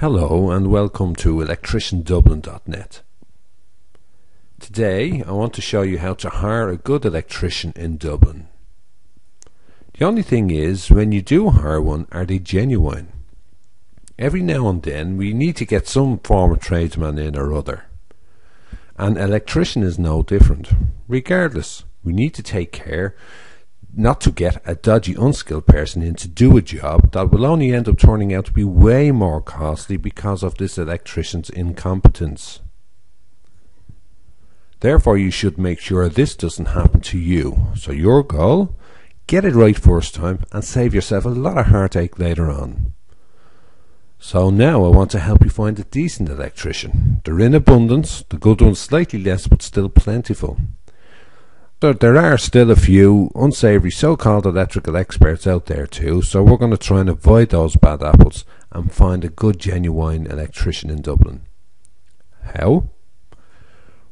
Hello and welcome to electriciandublin.net. Today I want to show you how to hire a good electrician in Dublin. The only thing is, when you do hire one, are they genuine? Every now and then we need to get some form of tradesman in or other. An electrician is no different. Regardless, we need to take care not to get a dodgy, unskilled person in to do a job that will only end up turning out to be way more costly because of this electrician's incompetence. Therefore, you should make sure this doesn't happen to you. So your goal? Get it right first time and save yourself a lot of heartache later on. So now I want to help you find a decent electrician. They're in abundance, the good ones slightly less but still plentiful. There are still a few unsavoury so-called electrical experts out there too, so we're going to try and avoid those bad apples and find a good genuine electrician in Dublin. How?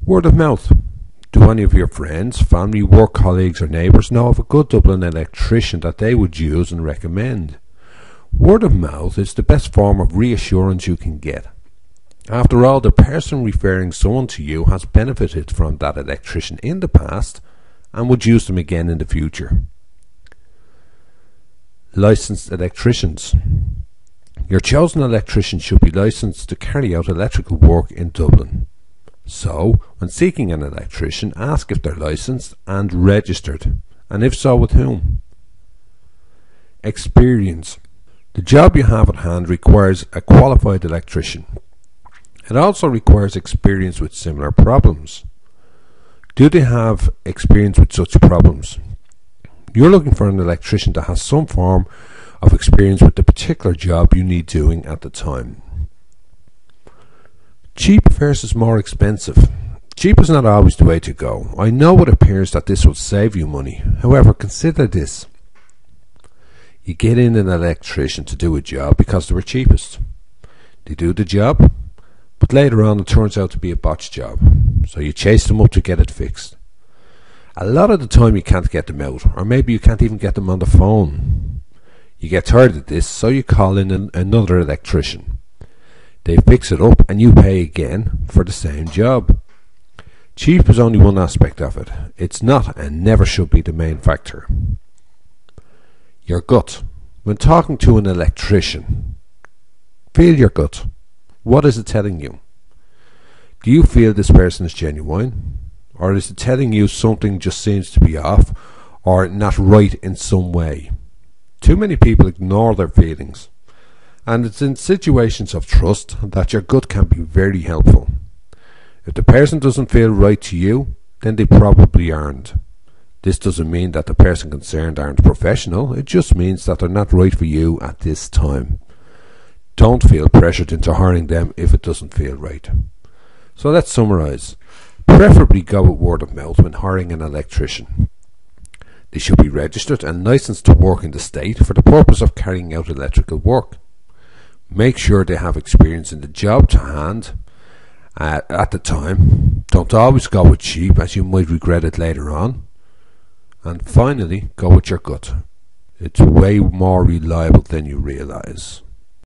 Word of mouth. Do any of your friends, family, work colleagues or neighbours know of a good Dublin electrician that they would use and recommend? Word of mouth is the best form of reassurance you can get. After all, the person referring someone to you has benefited from that electrician in the past and would use them again in the future. Licensed electricians. Your chosen electrician should be licensed to carry out electrical work in Dublin. So, when seeking an electrician, ask if they're licensed and registered, and if so, with whom. Experience. The job you have at hand requires a qualified electrician. It also requires experience with similar problems. Do they have experience with such problems? You're looking for an electrician that has some form of experience with the particular job you need doing at the time. Cheap versus more expensive. Cheap is not always the way to go. I know it appears that this will save you money. However, consider this. You get in an electrician to do a job because they were cheapest. They do the job, but later on it turns out to be a botched job, so you chase them up to get it fixed. A lot of the time you can't get them out, or maybe you can't even get them on the phone. You get tired of this, so you call in another electrician. They fix it up and you pay again for the same job. Cheap is only one aspect of it. It's not and never should be the main factor. Your gut. When talking to an electrician, feel your gut. What is it telling you? Do you feel this person is genuine? Or is it telling you something just seems to be off or not right in some way? Too many people ignore their feelings. And it's in situations of trust that your gut can be very helpful. If the person doesn't feel right to you, then they probably aren't. This doesn't mean that the person concerned aren't professional. It just means that they're not right for you at this time. Don't feel pressured into hiring them if it doesn't feel right. So let's summarise. Preferably go with word of mouth when hiring an electrician. They should be registered and licensed to work in the state for the purpose of carrying out electrical work. Make sure they have experience in the job to hand at the time. Don't always go with cheap, as you might regret it later on. And finally, go with your gut. It's way more reliable than you realise.